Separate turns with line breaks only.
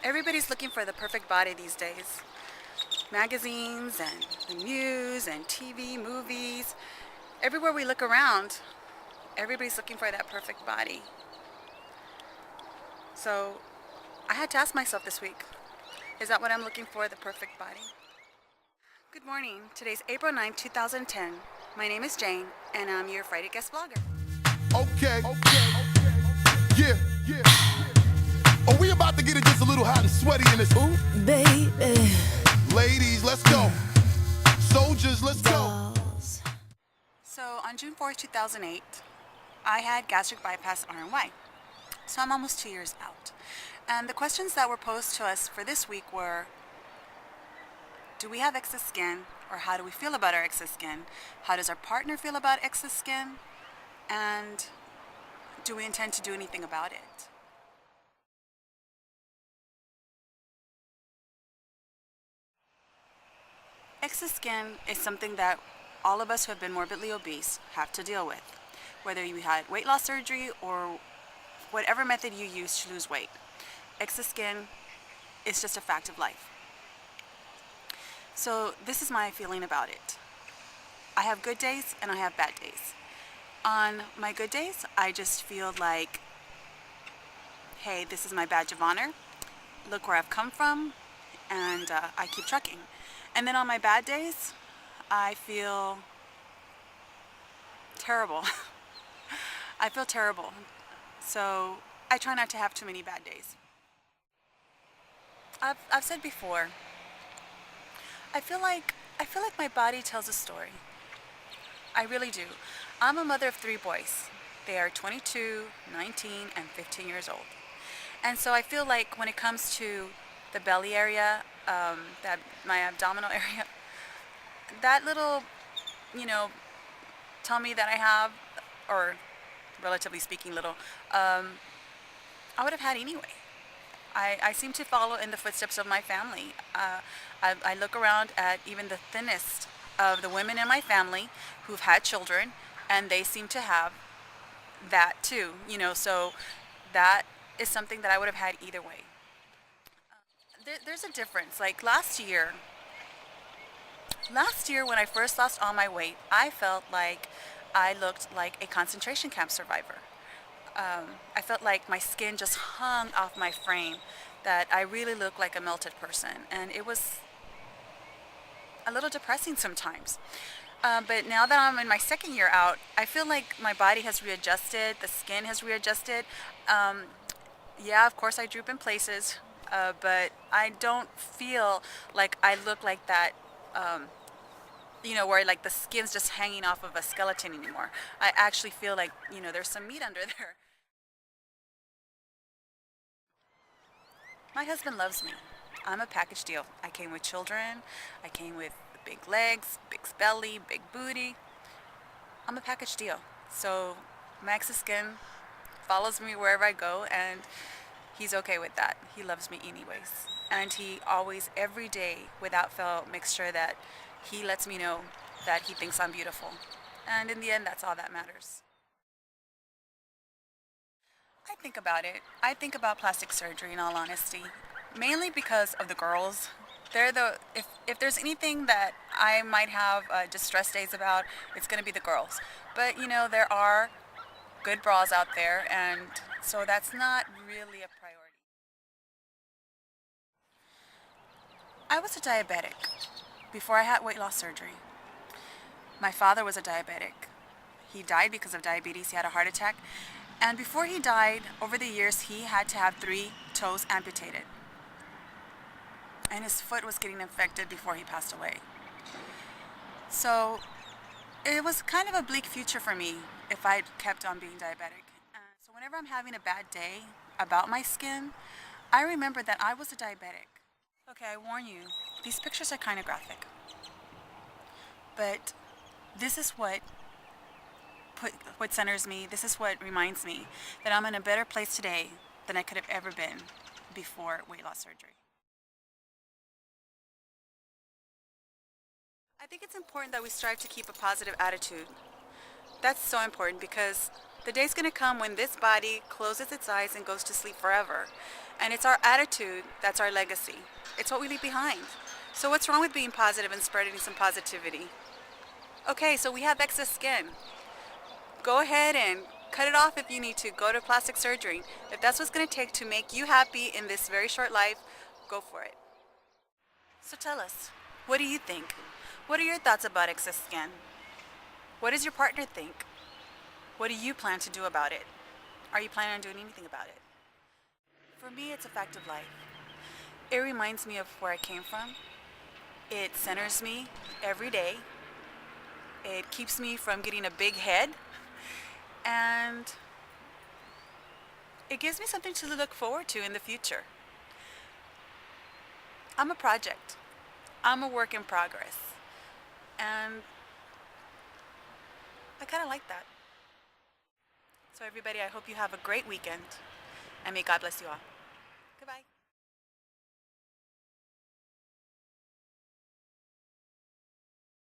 Everybody's looking for the perfect body these days. Magazines and the news and TV, movies, everywhere we look around, everybody's looking for that perfect body. So I had to ask myself this week, is that what I'm looking for, the perfect body? Good morning. Today's April 9th, 2010. My name is Jane, and I'm your Friday guest blogger.
Okay. Yeah, yeah. Are we about to get it just a little hot and sweaty in this? Ooh,
baby.
ladies, let's go. Soldiers, let's go.
So on June 4th, 2008, I had gastric bypass RNY. So I'm almost 2 years out. And the questions that were posed to us for this week were, do we have excess skin, or how do we feel about our excess skin? How does our partner feel about excess skin? And do we intend to do anything about it? Excess skin is something that all of us who have been morbidly obese have to deal with, whether you had weight loss surgery or whatever method you use to lose weight. Excess skin is just a fact of life. So this is my feeling about it. I have good days and I have bad days. On my good days, I just feel like, hey, this is my badge of honor. Look where I've come from, and I keep trucking. And then on my bad days, I feel terrible. I feel terrible. So I try not to have too many bad days. I've said before, I feel like my body tells a story. I really do. I'm a mother of 3 boys. They are 22, 19, and 15 years old. And so I feel like when it comes to the belly area, my abdominal area, that little, tummy that I have, or relatively speaking little, I would have had anyway. I seem to follow in the footsteps of my family. I look around at even the thinnest of the women in my family who've had children, and they seem to have that too, so that is something that I would have had either way. There's a difference. Like last year when I first lost all my weight, I felt like I looked like a concentration camp survivor. I felt like my skin just hung off my frame, that I really looked like a melted person, and it was a little depressing sometimes. But now that I'm in my second year out, I feel like my body has readjusted, the skin has readjusted. Yeah, of course I droop in places, but I don't feel like I look like that, where like the skin's just hanging off of a skeleton anymore. I actually feel like, there's some meat under there. My husband loves me. I'm a package deal. I came with children. I came with big legs, big belly, big booty. I'm a package deal. So my excess skin follows me wherever I go, and he's okay with that. He loves me anyways. And he always, every day, without fail, makes sure that he lets me know that he thinks I'm beautiful. And in the end, that's all that matters. I think about it. I think about plastic surgery, in all honesty, mainly because of the girls. If there's anything that I might have distress days about, it's going to be the girls. But there are good bras out there, and so that's not really a priority. I was a diabetic before I had weight loss surgery. My father was a diabetic. He died because of diabetes. He had a heart attack. And before he died, over the years, he had to have 3 toes amputated. And his foot was getting infected before he passed away. So it was kind of a bleak future for me if I kept on being diabetic. So whenever I'm having a bad day about my skin, I remember that I was a diabetic. Okay, I warn you, these pictures are kind of graphic. But this is what centers me. This is what reminds me that I'm in a better place today than I could have ever been before weight loss surgery. I think it's important that we strive to keep a positive attitude. That's so important because The day's going to come when this body closes its eyes and goes to sleep forever. And it's our attitude that's our legacy. It's what we leave behind. So what's wrong with being positive and spreading some positivity? Okay, so we have excess skin. Go ahead and cut it off if you need to. Go to plastic surgery. If that's what's going to take to make you happy in this very short life, go for it. So tell us, what do you think? What are your thoughts about excess skin? What does your partner think? What do you plan to do about it? Are you planning on doing anything about it? For me, it's a fact of life. It reminds me of where I came from. It centers me every day. It keeps me from getting a big head. And it gives me something to look forward to in the future. I'm a project. I'm a work in progress. And I kind of like that. So everybody, I hope you have a great weekend. And may God bless you all. Goodbye.